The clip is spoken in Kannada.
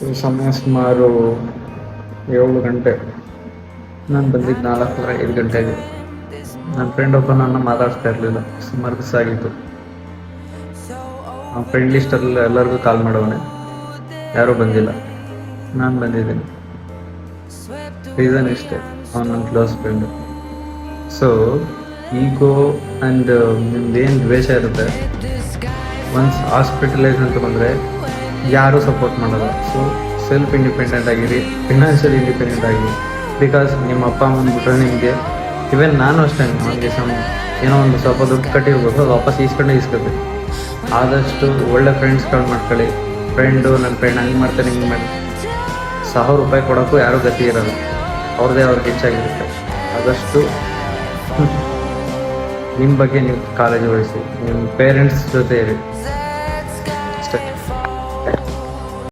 ಈ ಸಮಯ ಸುಮಾರು 7 ಗಂಟೆ. ನಾನು ಬಂದಿದ್ದು 4:30-5 ಗಂಟೆಗೆ. ನನ್ನ ಫ್ರೆಂಡ್ ಒಬ್ಬ ನನ್ನ ಮಾತಾಡ್ತಾ ಇರಲಿಲ್ಲ, ಸುಮಾರು ದಿವಸ ಆಗಿತ್ತು. ಆ ಫ್ರೆಂಡ್ ಲಿಸ್ಟಲ್ಲಿ ಎಲ್ಲರಿಗೂ ಕಾಲ್ ಮಾಡೋವನೆ, ಯಾರೂ ಬಂದಿಲ್ಲ. ನಾನು ಬಂದಿದ್ದೀನಿ. ರೀಸನ್ ಇಷ್ಟೇ, ಅವನು ನನ್ನ close friend. So ego and ನಿಮ್ದೇನು ದ್ವೇಷ ಇರುತ್ತೆ, ಒನ್ಸ್ ಹಾಸ್ಪಿಟಲೈಸ್ ಅಂತ ಬಂದರೆ ಯಾರೂ ಸಪೋರ್ಟ್ ಮಾಡಲ್ಲ. ಸೊ ಸೆಲ್ಫ್ ಇಂಡಿಪೆಂಡೆಂಟ್ ಆಗಿರಿ, ಫಿನಾನ್ಷಿಯಲ್ ಇಂಡಿಪೆಂಡೆಂಟ್ ಆಗಿರಿ. ಬಿಕಾಸ್ ನಿಮ್ಮ ಅಪ್ಪ ಅಮ್ಮನ ಬಿಟ್ಟರೆ ನಿಮಗೆ, ಇವನ್ ನಾನು ಅಷ್ಟೇ, ನನಗೆ ಏನೋ ಒಂದು ಸ್ವಲ್ಪ ದುಡ್ಡು ಕಟ್ಟಿರ್ಬೋದು, ಅದು ವಾಪಸ್ ಇಸ್ಕೊಬೇಕು. ಆದಷ್ಟು ಒಳ್ಳೆ ಫ್ರೆಂಡ್ಸ್ಗಳು ಮಾಡ್ಕೊಳ್ಳಿ. ನನ್ನ ಫ್ರೆಂಡ್ ಹಂಗೆ ಮಾಡ್ತಾರೆ, ಹಿಂಗೆ ಮಾಡಿ ₹1000 ಕೊಡೋಕ್ಕೂ ಯಾರೂ ಗತಿ ಇರೋಲ್ಲ, ಅವ್ರದ್ದೇ ಅವ್ರಿಗೆ ಹೆಚ್ಚಾಗಿರುತ್ತೆ. ಆದಷ್ಟು ನಿಮ್ಮ ಬಗ್ಗೆ ನೀವು ಕಾಳಜಿ ವಹಿಸಿ, ನಿಮ್ಮ ಪೇರೆಂಟ್ಸ್ ಜೊತೆ ಇರಿ.